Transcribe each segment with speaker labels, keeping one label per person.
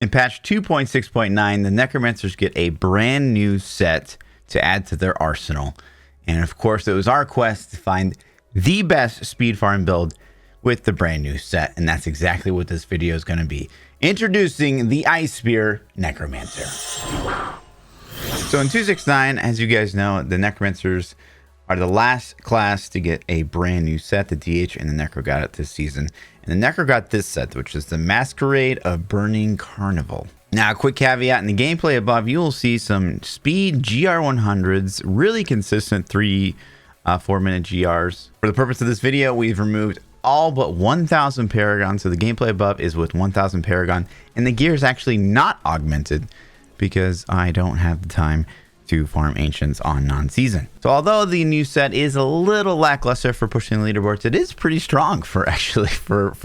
Speaker 1: In patch 2.6.9, the Necromancers get a brand new set to add to their arsenal. And of course, it was our quest to find the best speed farm build with the brand new set. And that's exactly what this video is going to be. Introducing the Ice Spear Necromancer. So in 2.6.9, as you guys know, the Necromancers are the last class to get a brand new set. The DH and the Necro got it this season. And the Necro got this set, which is the Masquerade of Burning Carnival. Now, a quick caveat, in the gameplay above, you will see some speed GR100s, really consistent 4-minute GRs. For the purpose of this video, we've removed all but 1,000 Paragon. So the gameplay above is with 1,000 Paragon. And the gear is actually not augmented because I don't have the time to farm Ancients on non-season. So although the new set is a little lackluster for pushing the leaderboards, it is pretty strong for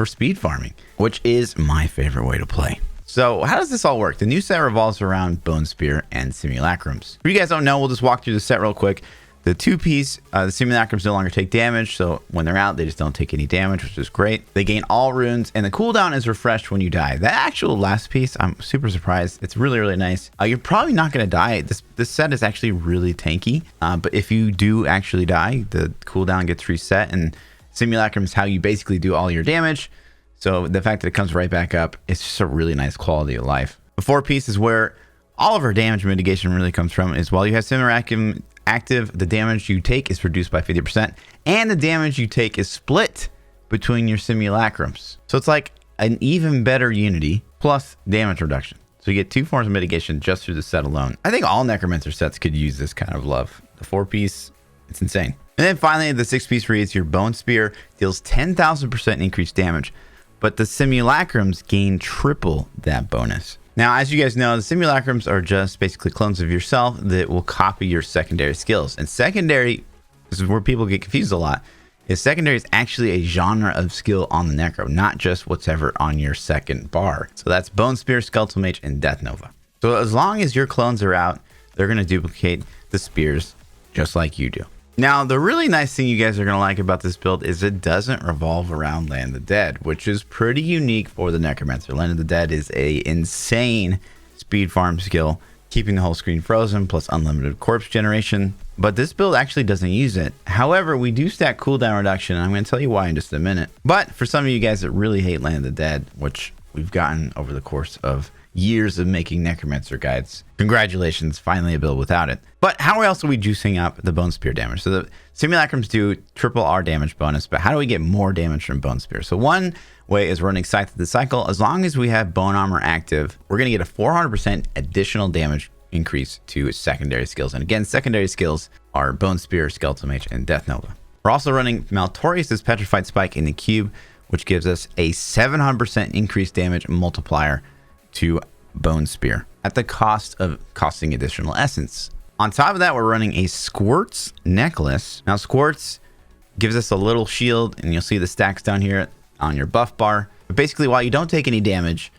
Speaker 1: speed farming, which is my favorite way to play. So how does this all work? The new set revolves around Bone Spear and Simulacrums. If you guys don't know, we'll just walk through the set real quick. The two-piece, the Simulacrums no longer take damage, so when they're out, they just don't take any damage, which is great. They gain all runes, and the cooldown is refreshed when you die. That actual last piece, I'm super surprised. It's really, really nice. You're probably not going to die. This set is actually really tanky, but if you do actually die, the cooldown gets reset, and Simulacrum is how you basically do all your damage. So the fact that it comes right back up, it's just a really nice quality of life. The 4-piece is where all of our damage mitigation really comes from, is while you have Simulacrum active, the damage you take is reduced by 50%, and the damage you take is split between your Simulacrums. So it's like an even better unity plus damage reduction. So you get 2 forms of mitigation just through the set alone. I think all Necromancer sets could use this kind of love. The 4-piece, it's insane. And then finally, the 6-piece reads your Bone Spear deals 10,000% increased damage, but the Simulacrums gain triple that bonus. Now, as you guys know, the Simulacrums are just basically clones of yourself that will copy your secondary skills. And secondary, this is where people get confused a lot, is secondary is actually a genre of skill on the Necro, not just whatever on your second bar. So that's Bone Spear, Skeletal Mage, and Death Nova. So as long as your clones are out, they're going to duplicate the spears just like you do. Now, the really nice thing you guys are going to like about this build is it doesn't revolve around Land of the Dead, which is pretty unique for the Necromancer. Land of the Dead is a insane speed farm skill, keeping the whole screen frozen plus unlimited corpse generation. But this build actually doesn't use it. However, we do stack cooldown reduction, and I'm going to tell you why in just a minute. But for some of you guys that really hate Land of the Dead, which we've gotten over the course of years of making Necromancer guides, congratulations, finally a build without it. But how else are we juicing up the Bone Spear damage? So the Simulacrums do triple our damage bonus, but how do we get more damage from Bone Spear? So one way is running Scythe of the Cycle. As long as we have Bone Armor active, we're going to get a 400% additional damage increase to secondary skills. And again, secondary skills are Bone Spear, Skeletal Mage, and Death Nova. We're also running Maltorius' Petrified Spike in the cube, which gives us a 700% increased damage multiplier to Bone Spear at the cost of costing additional essence. On top of that, we're running a Squirts necklace. Now, Squirts gives us a little shield, and you'll see the stacks down here on your buff bar. But basically, while you don't take any damage,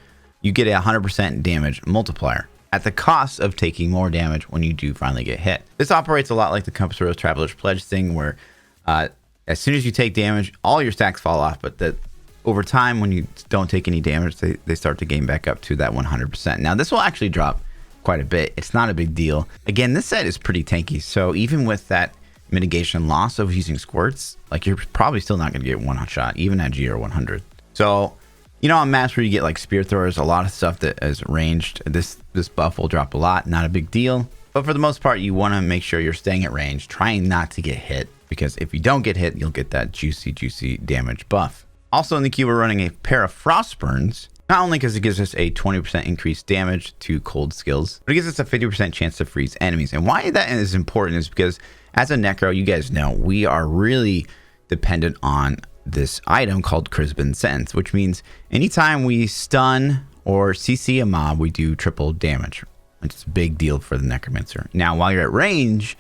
Speaker 1: you get a 100% damage multiplier at the cost of taking more damage when you do finally get hit. This operates a lot like the Compass Rose Traveler's Pledge thing, where as soon as you take damage, all your stacks fall off, but over time, when you don't take any damage, they start to gain back up to that 100%. Now, this will actually drop quite a bit. It's not a big deal. Again, this set is pretty tanky. So even with that mitigation loss of using Squirts, like you're probably still not going to get one shot, even at GR 100. So, you know, on maps where you get like Spear Throwers, a lot of stuff that is ranged, this buff will drop a lot. Not a big deal. But for the most part, you want to make sure you're staying at range, trying not to get hit. Because if you don't get hit, you'll get that juicy damage buff. Also in the queue, we're running a pair of Frostburns, not only because it gives us a 20% increased damage to cold skills, but it gives us a 50% chance to freeze enemies. And why that is important is because as a Necro, you guys know, we are really dependent on this item called Crispin Sentence, which means anytime we stun or CC a mob, we do triple damage. It's a big deal for the Necromancer. Now, while you're at range,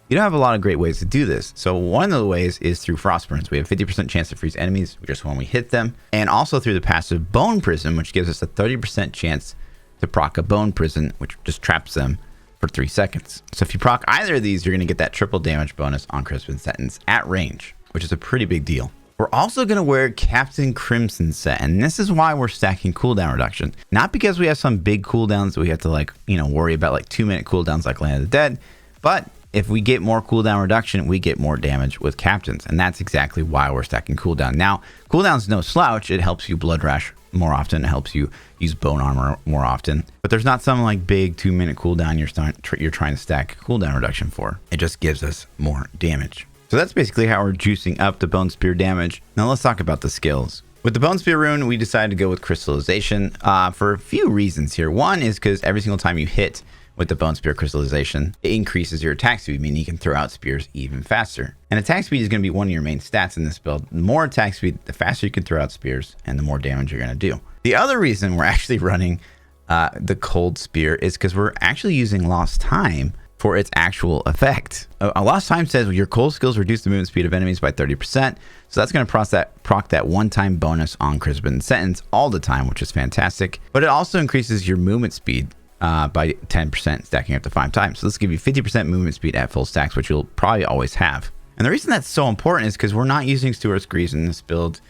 Speaker 1: you don't have a lot of great ways to do this. So one of the ways is through Frostburns. We have 50% chance to freeze enemies just when we hit them. And also through the passive Bone Prison, which gives us a 30% chance to proc a Bone Prison, which just traps them for 3 seconds. So if you proc either of these, you're going to get that triple damage bonus on Crispin Sentence at range, which is a pretty big deal. We're also going to wear Captain Crimson set, and this is why we're stacking cooldown reduction. Not because we have some big cooldowns that we have to like, worry about like 2-minute cooldowns like Land of the Dead, but if we get more cooldown reduction, we get more damage with captains, and that's exactly why we're stacking cooldown. Now, cooldown's no slouch. It helps you blood rash more often. It helps you use bone armor more often, but there's not some like big 2-minute cooldown you're trying to stack cooldown reduction for. It just gives us more damage. So that's basically how we're juicing up the Bone Spear damage. Now let's talk about the skills. With the Bone Spear rune, we decided to go with Crystallization for a few reasons here. One is because every single time you hit with the Bone Spear Crystallization, it increases your attack speed, meaning you can throw out spears even faster. And attack speed is going to be one of your main stats in this build. The more attack speed, the faster you can throw out spears, and the more damage you're going to do. The other reason we're actually running the Cold Spear is because we're actually using Lost Time for its actual effect. A Lost Time says your cold skills reduce the movement speed of enemies by 30%. So that's going to proc that one-time bonus on Crimson Sentence all the time, which is fantastic. But it also increases your movement speed by 10%, stacking up to 5 times. So this will give you 50% movement speed at full stacks, which you'll probably always have. And the reason that's so important is because we're not using Stewart's Grease in this build.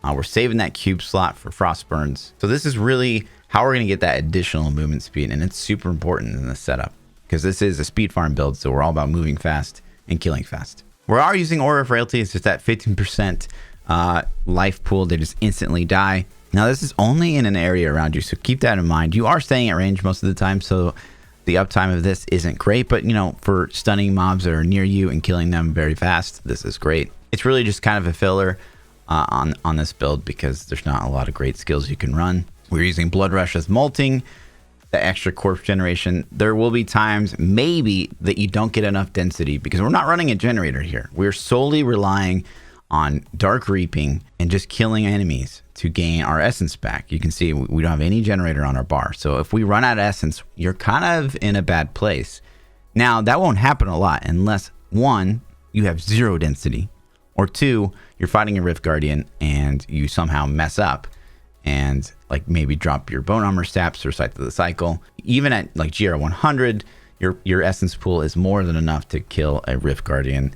Speaker 1: We're saving that cube slot for Frostburns. So this is really how we're going to get that additional movement speed, and it's super important in this setup, because this is a speed farm build, so we're all about moving fast and killing fast. We are using Aura of Frailty. It's just that 15% life pool. They just instantly die. Now, this is only in an area around you, so keep that in mind. You are staying at range most of the time, so the uptime of this isn't great, but, for stunning mobs that are near you and killing them very fast, this is great. It's really just kind of a filler on this build because there's not a lot of great skills you can run. We're using Blood Rush as molting, the extra corpse generation. There will be times maybe that you don't get enough density because we're not running a generator here. We're solely relying on Dark Reaping and just killing enemies to gain our essence back. You can see we don't have any generator on our bar. So if we run out of essence, you're kind of in a bad place. Now, that won't happen a lot unless, 1, you have 0 density, or 2, you're fighting a Rift Guardian and you somehow mess up and like maybe drop your bone armor saps or Scythe of the Cycle. Even at like GR 100, your essence pool is more than enough to kill a Rift Guardian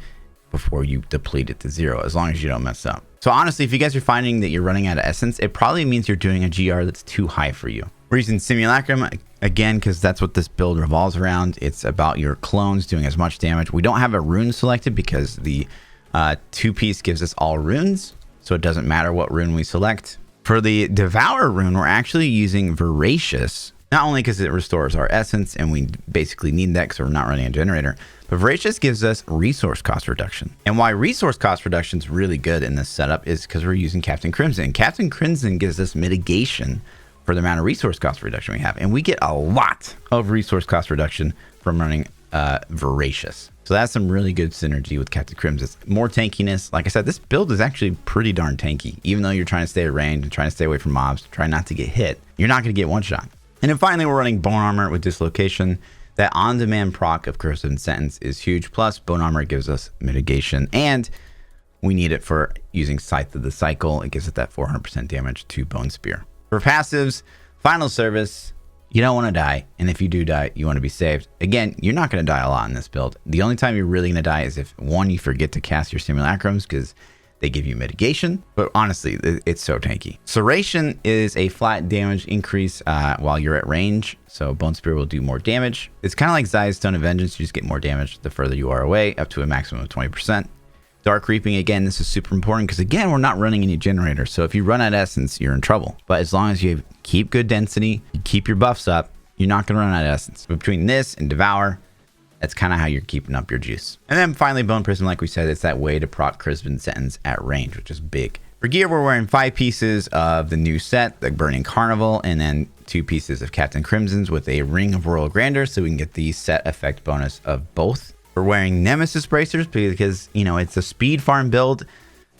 Speaker 1: before you deplete it to 0, as long as you don't mess up. So honestly, if you guys are finding that you're running out of essence, it probably means you're doing a GR that's too high for you. We're using Simulacrum again because that's what this build revolves around. It's about your clones doing as much damage. We don't have a rune selected because the 2-piece gives us all runes, so it doesn't matter what rune we select. For the Devour rune, we're actually using Voracious, not only because it restores our essence and we basically need that because we're not running a generator, but Voracious gives us resource cost reduction. And why resource cost reduction is really good in this setup is because we're using Captain Crimson. Captain Crimson gives us mitigation for the amount of resource cost reduction we have, and we get a lot of resource cost reduction from running Voracious. So that's some really good synergy with Captain Crimson. More tankiness. Like I said, this build is actually pretty darn tanky. Even though you're trying to stay at range and trying to stay away from mobs, try not to get hit, you're not going to get one shot. And then finally, we're running Bone Armor with Dislocation. That on-demand proc of Crimson Sentence is huge. Plus, Bone Armor gives us mitigation, and we need it for using Scythe of the Cycle. It gives it that 400% damage to Bone Spear. For passives, Final Service. You don't want to die, and if you do die, you want to be saved. Again, you're not going to die a lot in this build. The only time you're really going to die is if, 1, you forget to cast your Simulacrums because they give you mitigation, but honestly, it's so tanky. Serration is a flat damage increase while you're at range, so Bone Spear will do more damage. It's kind of like Zaya's Stone of Vengeance. You just get more damage the further you are away, up to a maximum of 20%. Dark Reaping, again, this is super important because, again, we're not running any generators. So if you run out of essence, you're in trouble. But as long as you keep good density, you keep your buffs up, you're not going to run out of essence. But between this and Devour, that's kind of how you're keeping up your juice. And then finally, Bone Prism, like we said, it's that way to proc Crimson Sentence at range, which is big. For gear, we're wearing 5 pieces of the new set, the Burning Carnival, and then 2 pieces of Captain Crimson's with a Ring of Royal Grandeur, so we can get the set effect bonus of both. We're wearing Nemesis Bracers because, it's a speed farm build.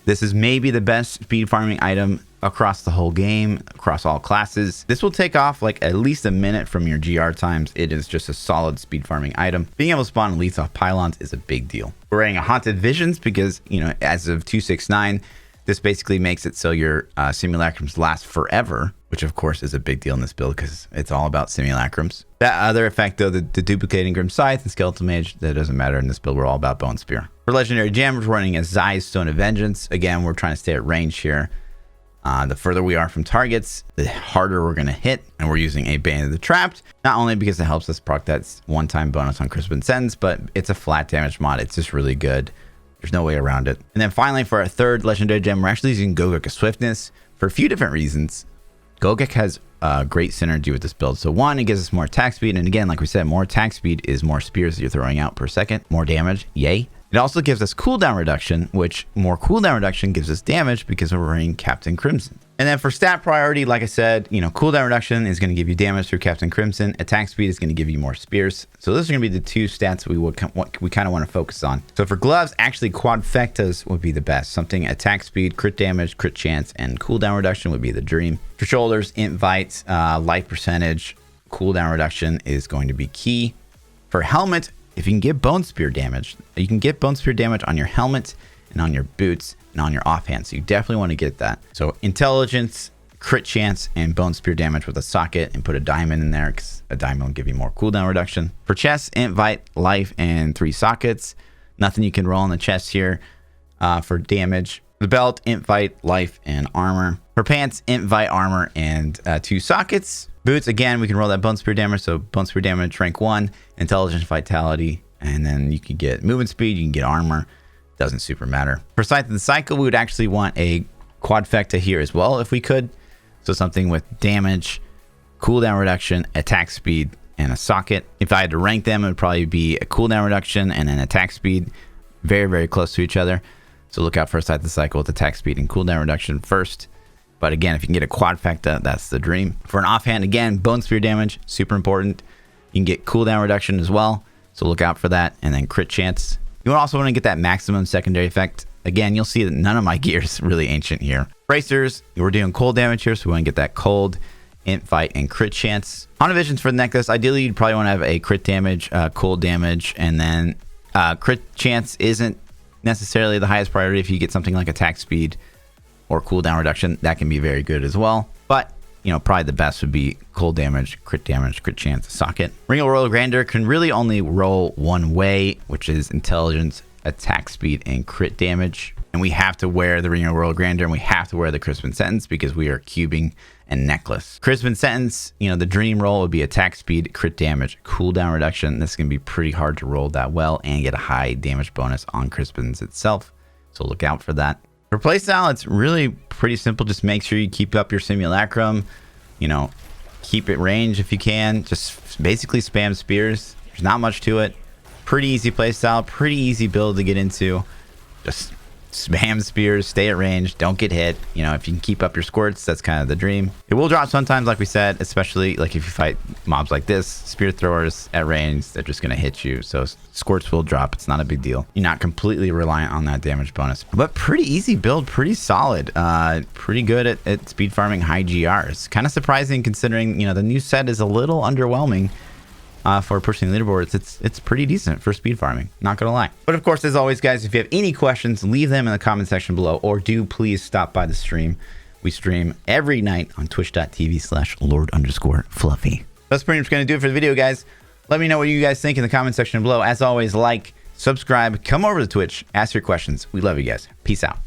Speaker 1: This is maybe the best speed farming item across the whole game, across all classes. This will take off like at least a minute from your GR times. It is just a solid speed farming item. Being able to spawn elites off pylons is a big deal. We're wearing a Haunted Visions because, as of 269, This basically makes it so your simulacrums last forever, which of course is a big deal in this build because it's all about simulacrums. That other effect though, the duplicating Grim Scythe and Skeletal Mage, that doesn't matter in this build. We're all about Bone Spear. For legendary gems, we're running a Zai's Stone of Vengeance. Again, we're trying to stay at range here. The further we are from targets, the harder we're going to hit. And we're using a Bane of the Trapped, not only because it helps us proc that one-time bonus on Crispin Sentence, but it's a flat damage mod. It's just really good. There's no way around it. And then finally, for our third legendary gem, we're actually using Gogek Swiftness for a few different reasons. Gogek has great synergy with this build. So one, it gives us more attack speed. And again, like we said, more attack speed is more spears that you're throwing out per second. More damage, yay. It also gives us cooldown reduction, which more cooldown reduction gives us damage because we're running Captain Crimson. And then for stat priority, like I said, cooldown reduction is going to give you damage through Captain Crimson. Attack speed is going to give you more spears. So those are going to be the two stats we kind of want to focus on. So for gloves, actually quadfectas would be the best. Something attack speed, crit damage, crit chance, and cooldown reduction would be the dream. For shoulders, invite, life percentage, cooldown reduction is going to be key. For helmet, if you can get Bone Spear damage, you can get Bone Spear damage on your helmet and on your boots and on your offhand. So you definitely want to get that. So intelligence, crit chance, and Bone Spear damage with a socket, and put a diamond in there because a diamond will give you more cooldown reduction. For chest, invite, life, and 3 sockets. Nothing you can roll on the chest here for damage. The belt, invite, life, and armor. For pants, invite, armor, and 2 sockets. Boots, again, we can roll that Bone Spear damage. So Bone Spear damage, rank 1, intelligence, vitality, and then you can get movement speed, you can get armor. Doesn't super matter. For Scythe of the Cycle, we would actually want a quadfecta here as well if we could. So something with damage, cooldown reduction, attack speed, and a socket. If I had to rank them, it would probably be a cooldown reduction and an attack speed. Very, very close to each other. So look out for Scythe of the Cycle with attack speed and cooldown reduction first. But again, if you can get a quadfecta, that's the dream. For an offhand, again, Bone Spear damage, super important. You can get cooldown reduction as well. So look out for that. And then crit chance. You also want to get that maximum secondary effect. Again, you'll see that none of my gear is really ancient here. Bracers, we're doing cold damage here, so we want to get that cold, int, fight, and crit chance. On visions for the necklace, ideally you'd probably want to have a crit damage, cold damage, and then crit chance isn't necessarily the highest priority. If you get something like attack speed or cooldown reduction, that can be very good as well. But probably the best would be cold damage, crit chance, socket. Ring of Royal Grandeur can really only roll one way, which is intelligence, attack speed, and crit damage. And we have to wear the Ring of Royal Grandeur, and we have to wear the Crispin Sentence because we are cubing and necklace. Crispin Sentence, the dream roll would be attack speed, crit damage, cooldown reduction. This is going to be pretty hard to roll that well and get a high damage bonus on Crispin's itself. So look out for that. For playstyle, it's really pretty simple. Just make sure you keep up your simulacrum. Keep it range if you can. Just basically spam spears. There's not much to it. Pretty easy playstyle. Pretty easy build to get into. Just spam spears. Stay at range. Don't get hit. If you can keep up your squirts, that's kind of the dream. It will drop sometimes, like we said, especially like if you fight mobs like this. Spear throwers at range, they're just going to hit you. So squirts will drop. It's not a big deal. You're not completely reliant on that damage bonus. But pretty easy build. Pretty solid. Pretty good at speed farming high GRs. Kind of surprising considering, the new set is a little underwhelming. For pushing the leaderboards. It's pretty decent for speed farming, not gonna lie. But of course, as always, guys, if you have any questions, leave them in the comment section below, or do please stop by the stream. We stream every night on twitch.tv/Lord_Fluffy. That's pretty much gonna do it for the video, guys. Let me know what you guys think in the comment section below. As always, like, subscribe, come over to Twitch, ask your questions. We love you guys. Peace out.